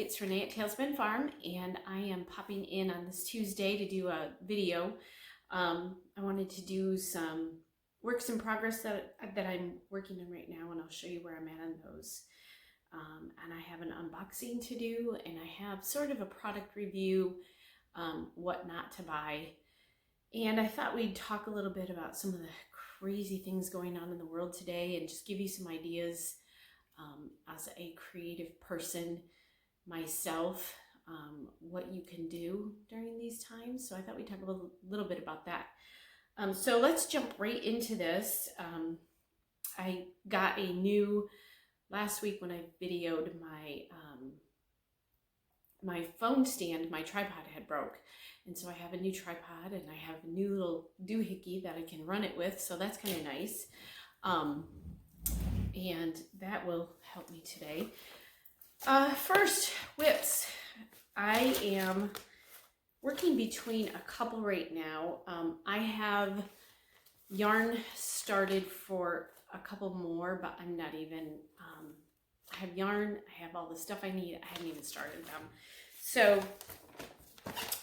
it's Renee at Tailspin Farm, and I am popping in on this Tuesday to do a video. I wanted to do some works in progress that I'm working on right now, and I'll show you where I'm at on those. And I have an unboxing to do, and I have sort of a product review, what not to buy. And I thought we'd talk a little bit about some of the crazy things going on in the world today and just give you some ideas as a creative person myself, what you can do during these times. So I thought we'd talk a little bit about that. So let's jump right into this. I got a new, last week when I videoed my phone stand, my tripod had broke. And so I have a new tripod and I have a new little doohickey that I can run it with. So that's kind of nice. And that will help me today. First, WIPs. I am working between a couple right now. I have yarn started for a couple more, but I'm not even, I have yarn, I have all the stuff I need, I haven't even started them. So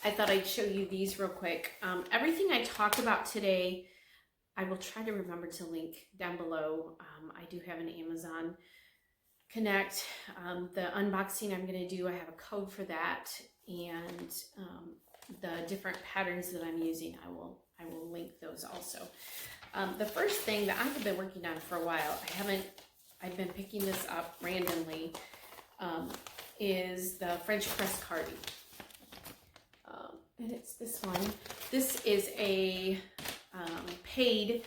I thought I'd show you these real quick. Everything I talked about today, I will try to remember to link down below. I do have an Amazon Connect. The unboxing I'm going to do, I have a code for that, and the different patterns that I'm using, I will link those also. The first thing that I have been working on for a while, I've been picking this up randomly, is the French press cardie. And it's this one. This is a paid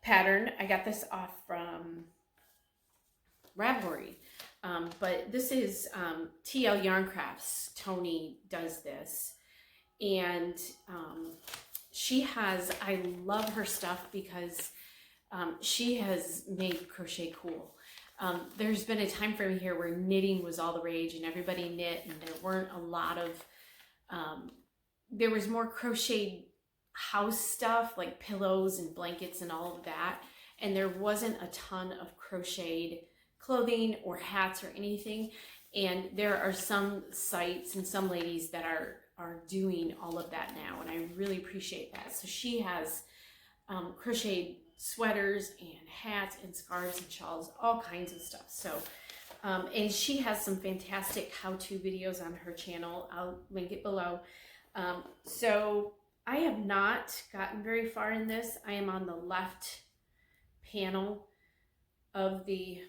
pattern. I got this off from Ravelry, but this is TL Yarn Crafts. Tony does this, and she has, I love her stuff because she has made crochet cool. There's been a time frame here where knitting was all the rage and everybody knit, and there weren't a lot of there was more crocheted house stuff like pillows and blankets and all of that, and there wasn't a ton of crocheted clothing or hats or anything. And there are some sites and some ladies that are doing all of that now, and I really appreciate that. So she has crocheted sweaters and hats and scarves and shawls, all kinds of stuff. So and she has some fantastic how-to videos on her channel. I'll link it below. So I have not gotten very far in this. I am on the left panel of the,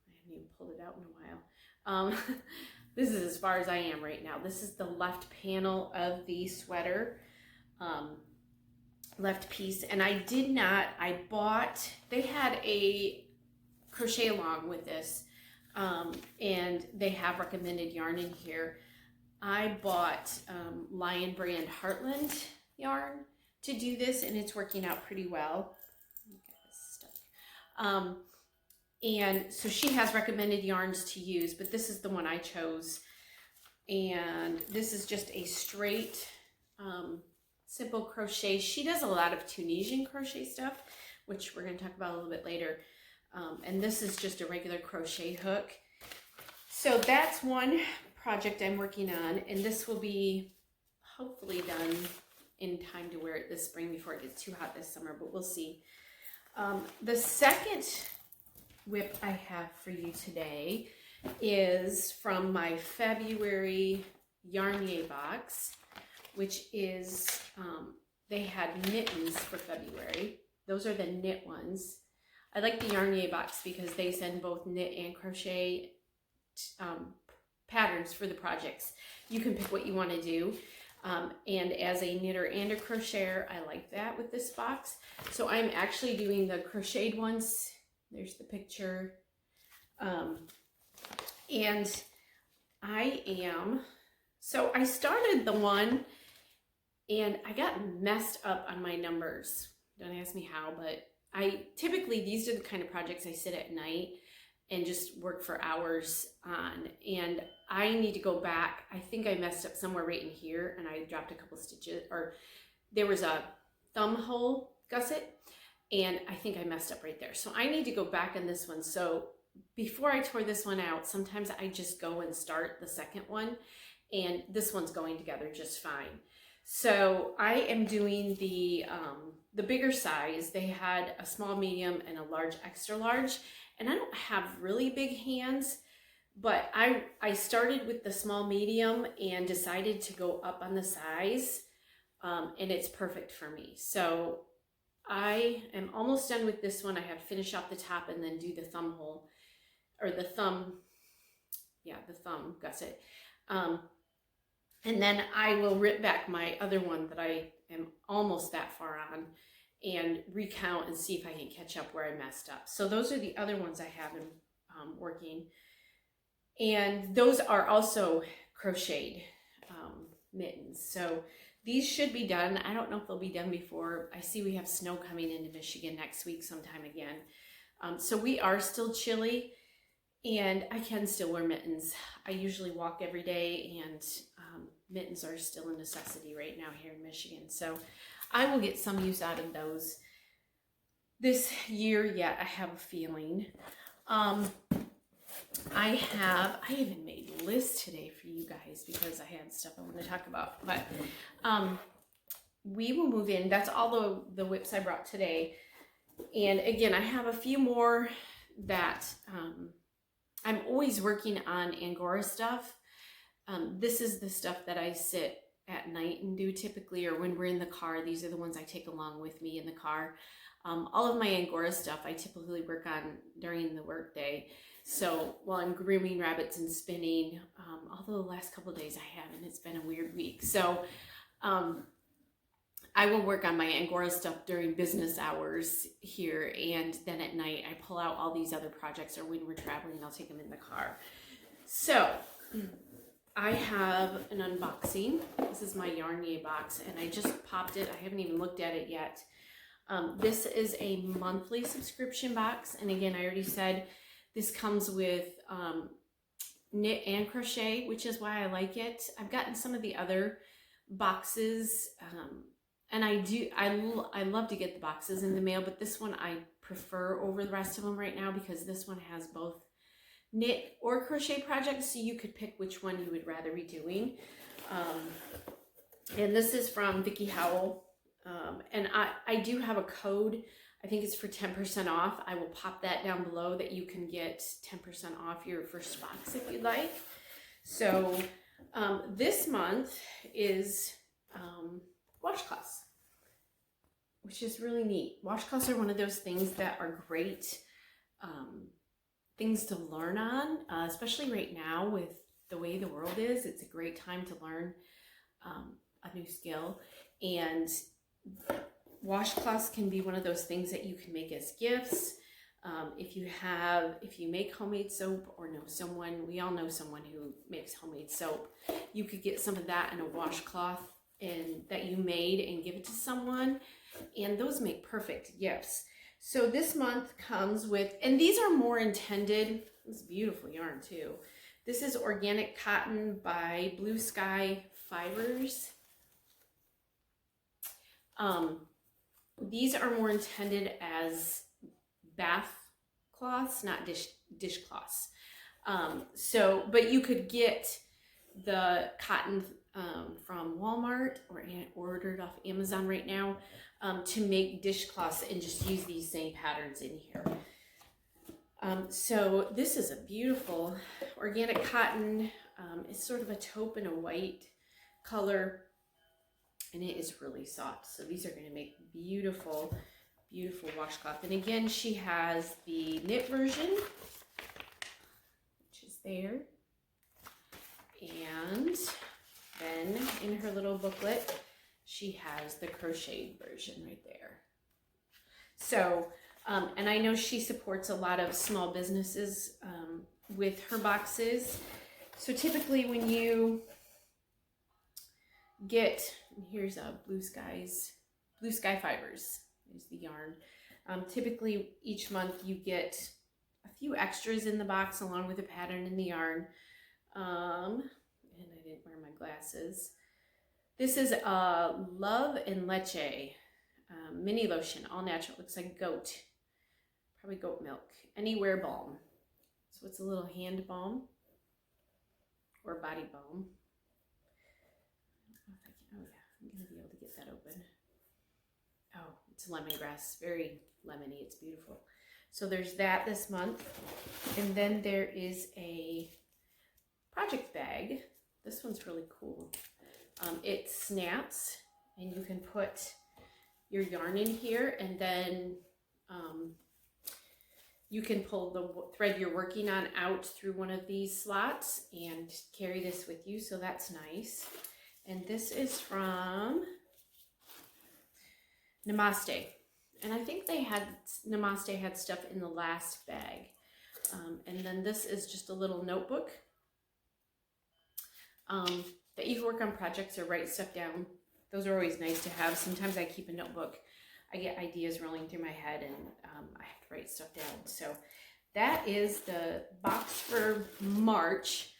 I haven't even pulled it out in a while. This is as far as I am right now. This is the left panel of the sweater, left piece. And I bought, they had a crochet along with this, and they have recommended yarn in here. I bought Lion Brand Heartland yarn to do this, and it's working out pretty well. Get this stuck. And so she has recommended yarns to use, but this is the one I chose. And this is just a straight, simple crochet. She does a lot of Tunisian crochet stuff, which we're going to talk about a little bit later. And this is just a regular crochet hook. So that's one project I'm working on, and this will be hopefully done in time to wear it this spring before it gets too hot this summer, but we'll see. The second WIP I have for you today is from my February Yarnier box, which is, they had mittens for February. Those are the knit ones. I like the Yarnier box because they send both knit and crochet patterns for the projects. You can pick what you want to do. And as a knitter and a crocheter, I like that with this box. So I'm actually doing the crocheted ones. There's the picture. And so I started the one and I got messed up on my numbers. Don't ask me how, but typically these are the kind of projects I sit at night and just work for hours on, and I need to go back. I think I messed up somewhere right in here, and I dropped a couple stitches, or there was a thumb hole gusset, and I think I messed up right there. So I need to go back on this one. So before I tore this one out, sometimes I just go and start the second one, and this one's going together just fine. So I am doing the bigger size. They had a small, medium, and a large, extra large, and I don't have really big hands, but I started with the small, medium and decided to go up on the size, and it's perfect for me. So I am almost done with this one. I have to finish off the top and then do the thumb hole, or the thumb, yeah, the thumb gusset. And then I will rip back my other one that I am almost that far on and recount and see if I can catch up where I messed up. So those are the other ones I have in working. And those are also crocheted mittens. So these should be done. I don't know if they'll be done before. I see we have snow coming into Michigan next week sometime again. So we are still chilly, and I can still wear mittens. I usually walk every day, and mittens are still a necessity right now here in Michigan. So I will get some use out of those this year yet, I have a feeling. I even made lists today for you guys because I had stuff I want to talk about. But we will move in. That's all the WIPs I brought today. And again, I have a few more that I'm always working on Angora stuff. This is the stuff that I sit at night and do typically, or when we're in the car. These are the ones I take along with me in the car. All of my Angora stuff I typically work on during the workday. So while I'm grooming rabbits and spinning, although the last couple of days I haven't, it's been a weird week. So I will work on my Angora stuff during business hours here, and then at night I pull out all these other projects, or when we're traveling, I'll take them in the car. So I have an unboxing. This is my Yarnier box, and I just popped it. I haven't even looked at it yet. This is a monthly subscription box, and again, I already said this comes with knit and crochet, which is why I like it. I've gotten some of the other boxes, and I love to get the boxes in the mail, but this one I prefer over the rest of them right now because this one has both knit or crochet projects, so you could pick which one you would rather be doing. And this is from Vicki Howell, and I do have a code. I think it's for 10% off. I will pop that down below that you can get 10% off your first box if you'd like. So this month is washcloths, which is really neat. Washcloths are one of those things that are great things to learn on, especially right now with the way the world is. It's a great time to learn a new skill, and washcloths can be one of those things that you can make as gifts. If you make homemade soap or know someone, we all know someone who makes homemade soap, you could get some of that in a washcloth that you made and give it to someone, and those make perfect gifts. So this month comes with, and these are more intended, this beautiful yarn too. This is organic cotton by Blue Sky Fibers. These are more intended as bath cloths, not dishcloths. But you could get the cotton from Walmart or ordered off Amazon right now to make dishcloths, and just use these same patterns in here. So this is a beautiful organic cotton. It's sort of a taupe and a white color, and it is really soft. So these are going to make beautiful, beautiful washcloth. And again, she has the knit version, which is there. And then in her little booklet, she has the crocheted version right there. So, and I know she supports a lot of small businesses with her boxes. So typically when you get, here's a Blue Sky Fibers, is the yarn. Typically each month you get a few extras in the box along with a pattern in the yarn. And I didn't wear my glasses. This is Love and Leche mini lotion, all natural. Looks like goat, probably goat milk. Anywhere balm. So it's a little hand balm or body balm. Oh yeah, I'm gonna be able to get that open. Oh, it's lemongrass, very lemony, it's beautiful. So there's that this month. And then there is a project bag. This one's really cool. It snaps and you can put your yarn in here, and then you can pull the thread you're working on out through one of these slots and carry this with you, so that's nice. And this is from Namaste. And I think Namaste had stuff in the last bag. And then this is just a little notebook that you can work on projects or write stuff down. Those are always nice to have. Sometimes I keep a notebook. I get ideas rolling through my head and I have to write stuff down. So that is the box for March.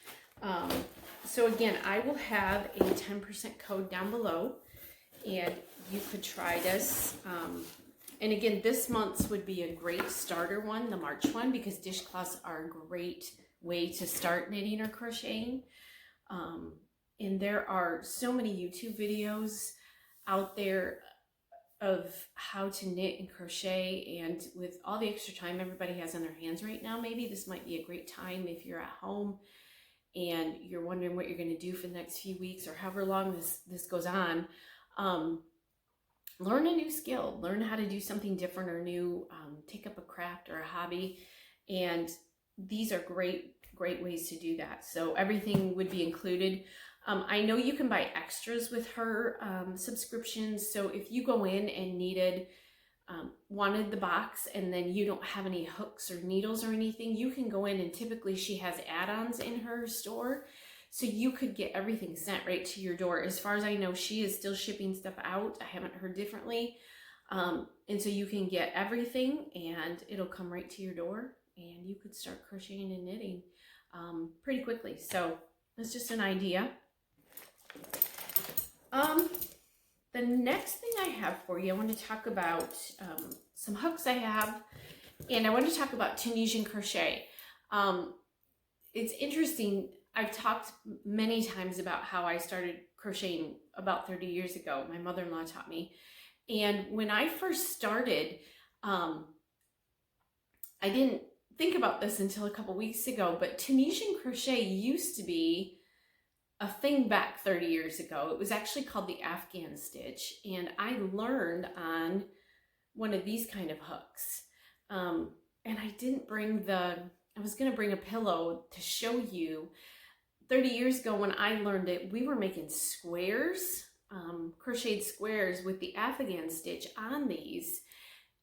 So again, I will have a 10% code down below and you could try this. And again, this month's would be a great starter one, the March one, because dishcloths are a great way to start knitting or crocheting. And there are so many YouTube videos out there of how to knit and crochet, and with all the extra time everybody has on their hands right now, maybe this might be a great time if you're at home and you're wondering what you're going to do for the next few weeks or however long this goes on. Learn a new skill, learn how to do something different or new, take up a craft or a hobby, and these are great ways to do that. So everything would be included. I know you can buy extras with her subscriptions, so if you go in and wanted the box and then you don't have any hooks or needles or anything, you can go in, and typically she has add-ons in her store. So you could get everything sent right to your door. As far as I know, she is still shipping stuff out. I haven't heard differently. And so you can get everything and it'll come right to your door and you could start crocheting and knitting pretty quickly. So that's just an idea. The next thing I have for you, I want to talk about some hooks I have, and I want to talk about Tunisian crochet. It's interesting. I've talked many times about how I started crocheting about 30 years ago. My mother-in-law taught me. And when I first started, I didn't think about this until a couple weeks ago, but Tunisian crochet used to be a thing back 30 years ago. It was actually called the Afghan stitch. And I learned on one of these kind of hooks. And I didn't bring I was going to bring a pillow to show you. 30 years ago when I learned it, we were making squares, crocheted squares with the Afghan stitch on these.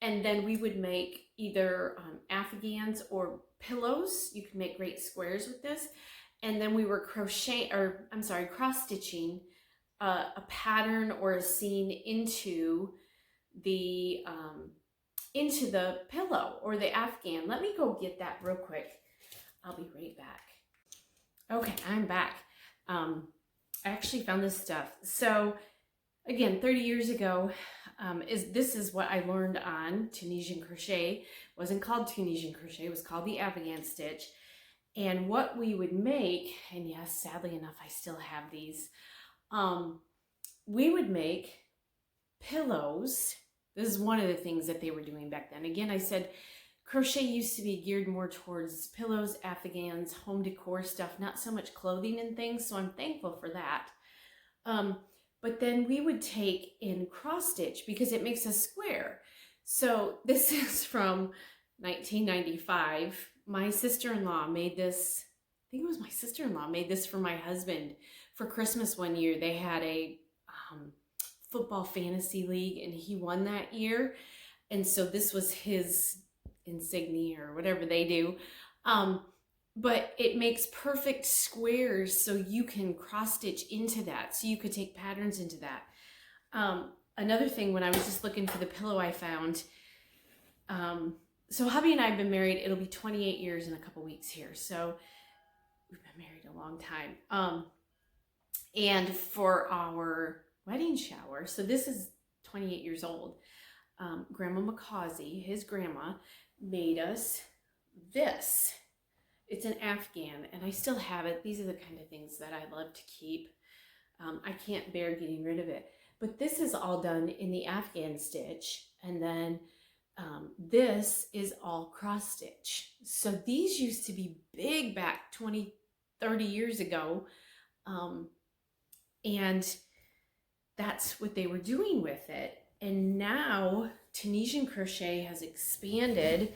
And then we would make either Afghans or pillows. You can make great squares with this. And then we were cross-stitching a pattern or a scene into the pillow or the Afghan. Let me go get that real quick. I'll be right back. Okay, I'm back. I actually found this stuff. So again, 30 years ago, this is what I learned on Tunisian crochet. It wasn't called Tunisian crochet, it was called the Afghan stitch. And what we would make, and yes, sadly enough, I still have these. We would make pillows. This is one of the things that they were doing back then. Again, I said crochet used to be geared more towards pillows, Afghans, home decor stuff, not so much clothing and things, so I'm thankful for that. But then we would take in cross stitch because it makes a square. So this is from 1995. My sister-in-law made this, I think it was my sister-in-law made this for my husband for Christmas one year. They had a football fantasy league and he won that year. And so this was his insignia or whatever they do. But it makes perfect squares so you can cross stitch into that. So you could take patterns into that. Another thing, when I was just looking for the pillow I found, so hubby and I have been married, it'll be 28 years in a couple weeks here. So we've been married a long time. And for our wedding shower, so this is 28 years old, Grandma McCausey, his grandma, made us this. it's an Afghan, and I still have it. These are the kind of things that I love to keep. I can't bear getting rid of it. But this is all done in the Afghan stitch, and then this is all cross stitch. So these used to be big back 20, 30 years ago, and that's what they were doing with it. And now Tunisian Crochet has expanded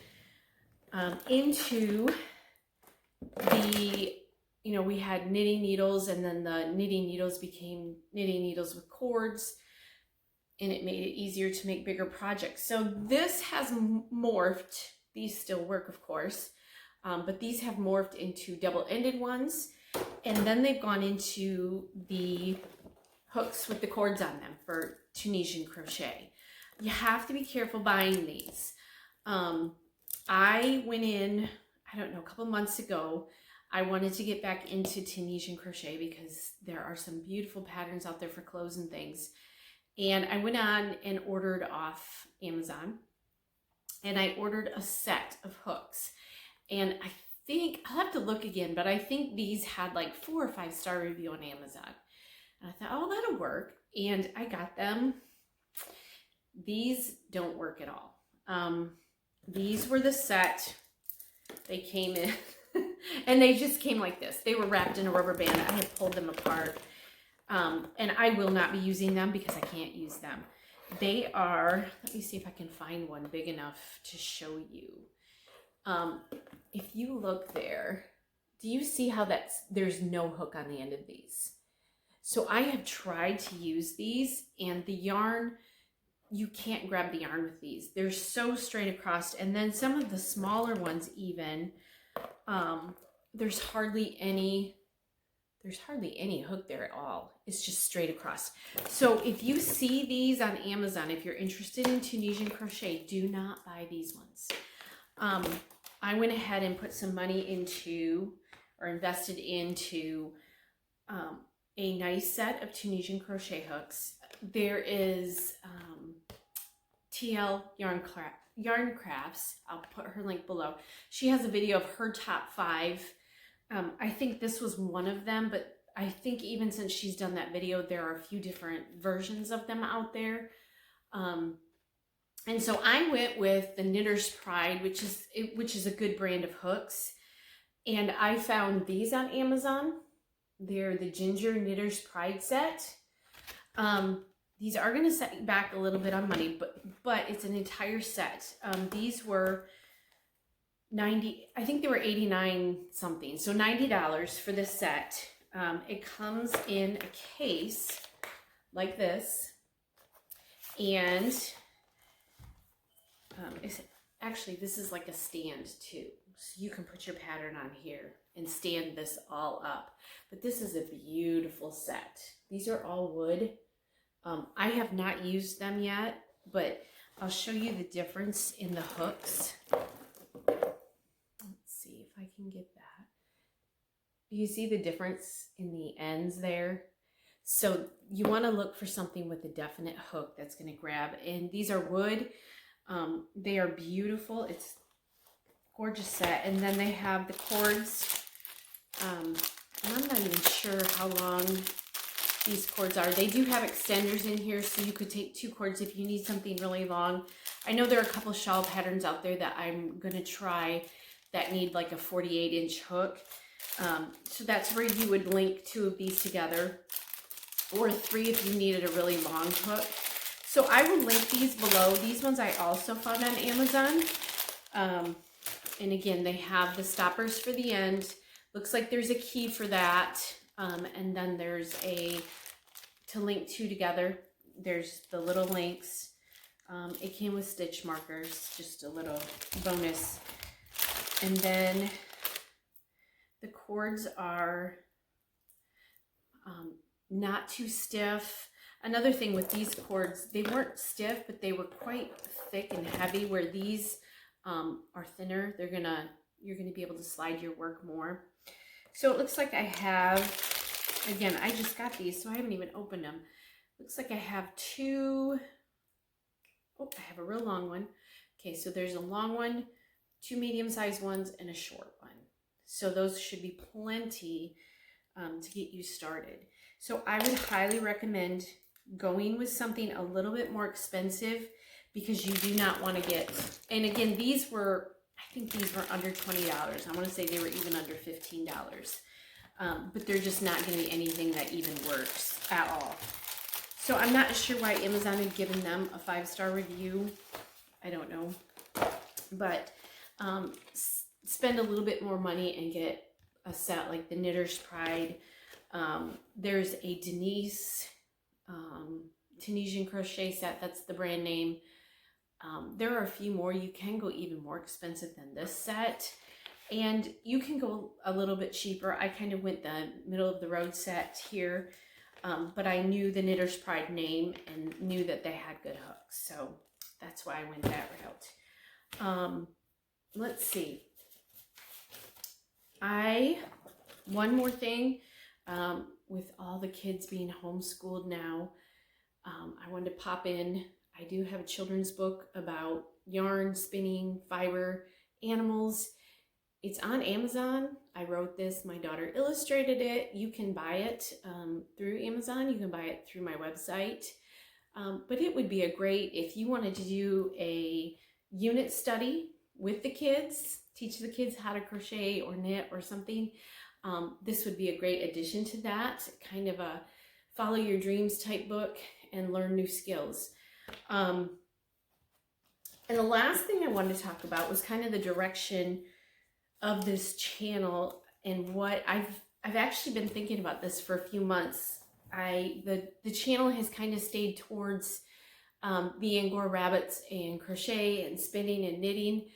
into the, we had knitting needles, and then the knitting needles became knitting needles with cords, and it made it easier to make bigger projects. So this has morphed. These still work, of course, but these have morphed into double-ended ones, and then they've gone into the hooks with the cords on them for Tunisian Crochet. You have to be careful buying these. I went in, I don't know, a couple months ago. I wanted to get back into Tunisian Crochet because there are some beautiful patterns out there for clothes and things. And I went on and ordered off Amazon, and I ordered a set of hooks. And I think, I'll have to look again, but I think these had like 4 or 5 star review on Amazon. And I thought, oh, that'll work. And I got them. These don't work at all. These were the set. They came in and they just came like this. They were wrapped in a rubber band. I had pulled them apart. And I will not be using them because I can't use them. They are, let me see if I can find one big enough to show you. If you look there, do you see how there's no hook on the end of these? So I have tried to use these, and the yarn, you can't grab the yarn with these. They're so straight across. And then some of the smaller ones even, there's hardly any hook there at all. It's just straight across. So if you see these on Amazon, if you're interested in Tunisian Crochet, do not buy these ones. I went ahead and put some money into, or invested into, a nice set of Tunisian Crochet hooks. There is TL Yarn Crafts. I'll put her link below. She has a video of her top 5. I think this was one of them, but I think even since she's done that video, there are a few different versions of them out there. And so I went with the Knitter's Pride, which is a good brand of hooks. And I found these on Amazon. They're the Ginger Knitter's Pride set. These are going to set you back a little bit on money, but it's an entire set. These were I think they were 89 something, so $90 for this set. It comes in a case like this, and actually this is like a stand too, so you can put your pattern on here and stand this all up. But this is a beautiful set. These are all wood. I have not used them yet, but I'll show you the difference in the hooks. If I can get that. Do you see the difference in the ends there? So you want to look for something with a definite hook that's going to grab. And these are wood. They are beautiful. It's a gorgeous set. And then they have the cords. And I'm not even sure how long these cords are. They do have extenders in here, so you could take 2 cords if you need something really long. I know there are a couple shawl patterns out there that I'm going to try that need like a 48-inch hook. So that's where you would link 2 of these together, or 3 if you needed a really long hook. So I will link these below. These ones I also found on Amazon. And again, they have the stoppers for the end. Looks like there's a key for that. And then there's to link 2 together. There's the little links. It came with stitch markers, just a little bonus. And then the cords are not too stiff. Another thing with these cords, they weren't stiff, but they were quite thick and heavy, where these are thinner. You're gonna be able to slide your work more. So it looks like I have, again, I just got these, so I haven't even opened them. Looks like I have 2, oh, I have a real long one. Okay, so there's a long one, 2 medium-sized ones, and a short one. So those should be plenty to get you started. So I would highly recommend going with something a little bit more expensive, because you do not want to get, and again, I think these were under $20. I want to say they were even under $15. But they're just not going to be anything that even works at all. So I'm not sure why Amazon had given them a 5-star review. I don't know. But spend a little bit more money and get a set like the Knitter's Pride. There's a Denise Tunisian Crochet set. That's the brand name. There are a few more. You can go even more expensive than this set. And you can go a little bit cheaper. I kind of went the middle of the road set here. But I knew the Knitter's Pride name and knew that they had good hooks. So that's why I went that route. Let's see. One more thing, with all the kids being homeschooled now, I wanted to pop in. I do have a children's book about yarn, spinning, fiber, animals. It's on Amazon. I wrote this. My daughter illustrated it. You can buy it through Amazon. You can buy it through my website. But it would be a great, if you wanted to do a unit study with the kids, teach the kids how to crochet or knit or something, this would be a great addition to that, kind of a follow your dreams type book and learn new skills. And the last thing I wanted to talk about was kind of the direction of this channel and what I've actually been thinking about this for a few months. The channel has kind of stayed towards the Angora rabbits and crochet and spinning and knitting,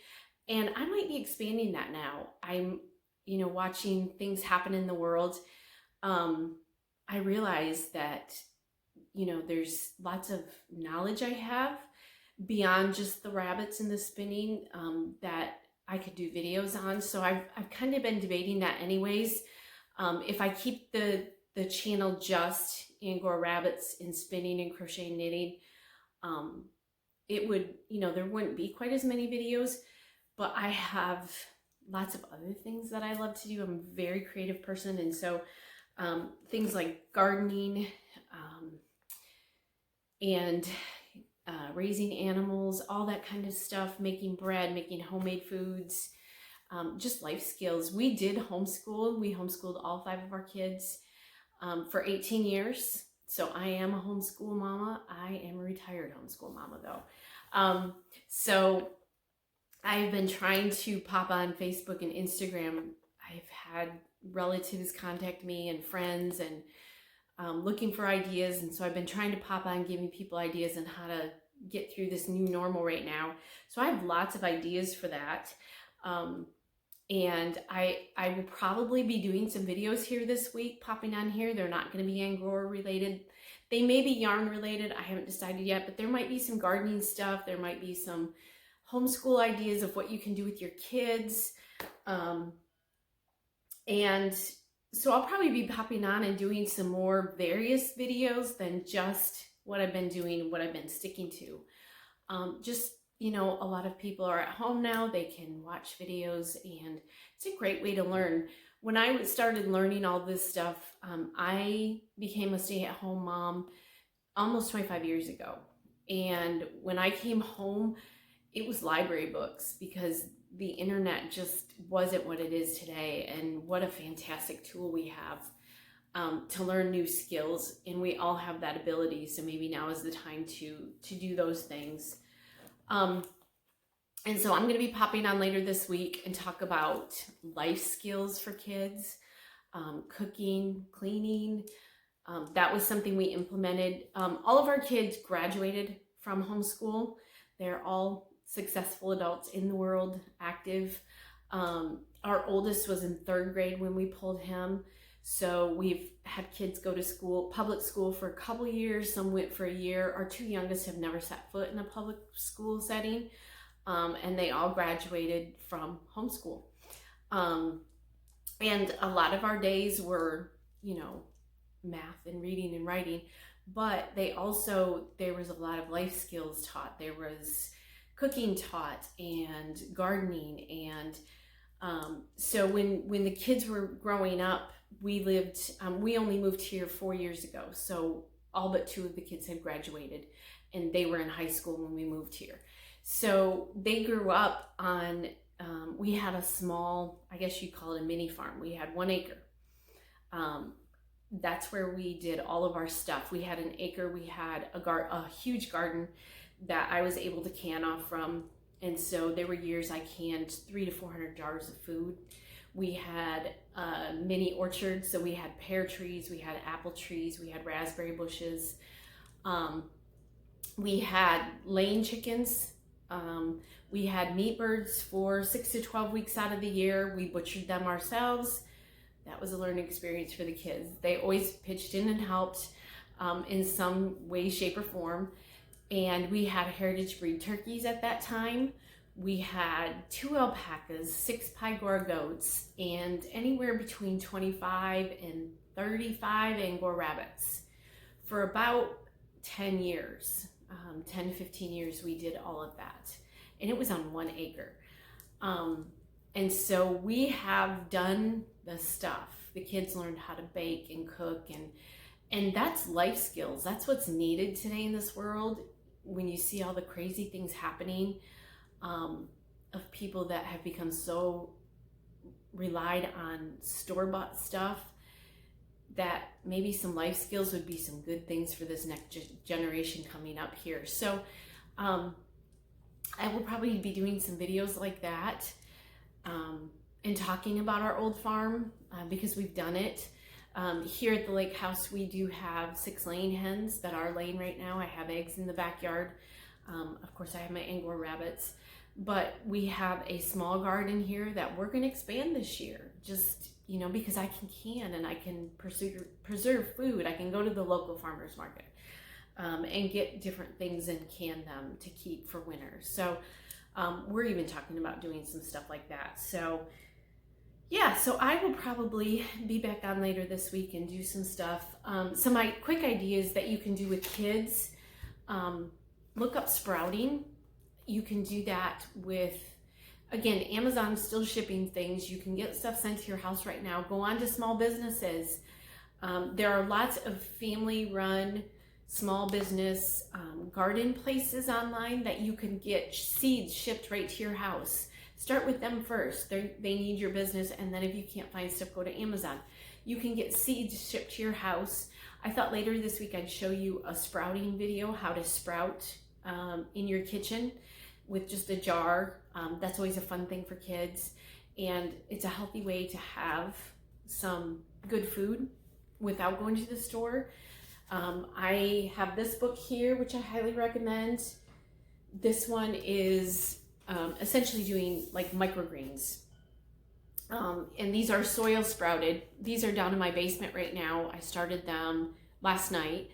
and I might be expanding that now. I'm watching things happen in the world. I realize that there's lots of knowledge I have beyond just the rabbits and the spinning that I could do videos on. So I've kind of been debating that anyways. If I keep the channel just Angora rabbits and spinning and crochet and knitting, it would, there wouldn't be quite as many videos, but I have lots of other things that I love to do. I'm a very creative person. And so things like gardening and raising animals, all that kind of stuff, making bread, making homemade foods, just life skills. We did homeschool. We homeschooled all 5 of our kids for 18 years. So I am a homeschool mama. I am a retired homeschool mama though. So I've been trying to pop on Facebook and Instagram. I've had relatives contact me and friends and looking for ideas. And so I've been trying to pop on, giving people ideas on how to get through this new normal right now. So I have lots of ideas for that. And I will probably be doing some videos here this week, popping on here. They're not going to be Angora related. They may be yarn related. I haven't decided yet, but there might be some gardening stuff. There might be some homeschool ideas of what you can do with your kids. And so I'll probably be popping on and doing some more various videos than just what I've been doing, what I've been sticking to. A lot of people are at home now. They can watch videos, and it's a great way to learn. When I started learning all this stuff, I became a stay-at-home mom almost 25 years ago. And when I came home, it was library books, because the internet just wasn't what it is today. And what a fantastic tool we have to learn new skills. And we all have that ability. So maybe now is the time to do those things. And so I'm going to be popping on later this week and talk about life skills for kids, cooking, cleaning. That was something we implemented. All of our kids graduated from homeschool. They're all successful adults in the world, active. Our oldest was in 3rd grade when we pulled him. So we've had kids go to school, public school, for a couple years. Some went for a year. Our 2 youngest have never set foot in a public school setting. And they all graduated from homeschool. And a lot of our days were, math and reading and writing, but there was a lot of life skills taught. There was cooking taught, and gardening, and So when the kids were growing up, we only moved here 4 years ago. So all but 2 of the kids had graduated and they were in high school when we moved here. So they grew up on, we had a small, I guess you'd call it a mini farm. We had 1 acre. That's where we did all of our stuff. We had an acre, we had a huge garden that I was able to can off from. And so there were years I canned 300 to 400 jars of food. We had a mini orchard, so we had pear trees, we had apple trees, we had raspberry bushes. We had laying chickens. We had meat birds for 6 to 12 weeks out of the year. We butchered them ourselves. That was a learning experience for the kids. They always pitched in and helped in some way, shape, or form. And we had heritage breed turkeys at that time. We had 2 alpacas, 6 Pygora goats, and anywhere between 25 and 35 Angora rabbits. For about 10 years, 10 to 15 years, we did all of that. And it was on 1 acre. And so we have done the stuff. The kids learned how to bake and cook, and that's life skills. That's what's needed today in this world. When you see all the crazy things happening, of people that have become so relied on store-bought stuff, that maybe some life skills would be some good things for this next generation coming up here. So I will probably be doing some videos like that, and talking about our old farm, because we've done it. Here at the lake house, we do have 6 laying hens that are laying right now. I have eggs in the backyard. Of course, I have my Angora rabbits, but we have a small garden here that we're going to expand this year. Just, you know, because I can and I can preserve food. I can go to the local farmers market and get different things and can them to keep for winter. So we're even talking about doing some stuff like that. So yeah, so I will probably be back on later this week and do some stuff. Some quick ideas that you can do with kids. Look up sprouting. You can do that with, again, Amazon's still shipping things. You can get stuff sent to your house right now. Go on to small businesses. There are lots of family-run small business garden places online that you can get seeds shipped right to your house. Start with them first. They need your business, and then if you can't find stuff, go to Amazon. You can get seeds shipped to your house. I thought later this week I'd show you a sprouting video, how to sprout in your kitchen with just a jar. That's always a fun thing for kids, and it's a healthy way to have some good food without going to the store. I have this book here, which I highly recommend. This one is essentially doing like microgreens. And these are soil sprouted. These are down in my basement right now. I started them last night.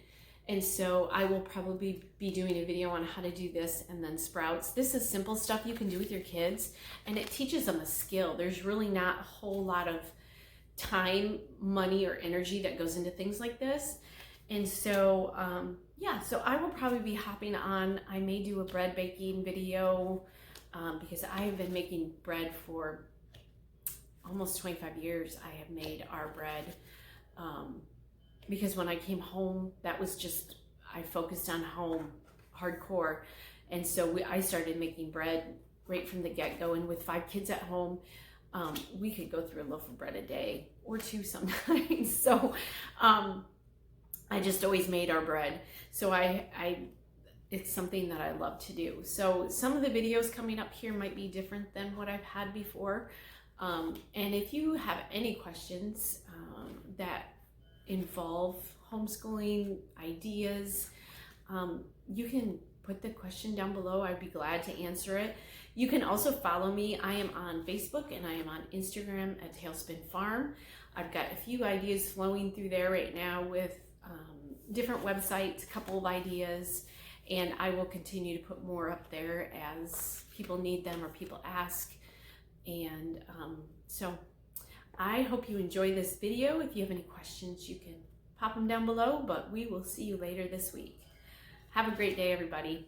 And so I will probably be doing a video on how to do this and then sprouts. This is simple stuff you can do with your kids, and it teaches them a skill. There's really not a whole lot of time, money, or energy that goes into things like this. And so, yeah, so I will probably be hopping on. I may do a bread baking video because I have been making bread for almost 25 years. I have made our bread because when I came home, that was just, I focused on home hardcore. And so I started making bread right from the get-go. And with 5 kids at home, we could go through a loaf of bread a day or 2 sometimes. So I just always made our bread. So it's something that I love to do. So some of the videos coming up here might be different than what I've had before. And if you have any questions that involve homeschooling ideas, you can put the question down below. I'd be glad to answer it. You can also follow me. I am on Facebook and I am on Instagram at Tailspin Farm. I've got a few ideas flowing through there right now with different websites, a couple of ideas, and I will continue to put more up there as people need them or people ask. And so I hope you enjoy this video. If you have any questions, you can pop them down below, but we will see you later this week. Have a great day, everybody.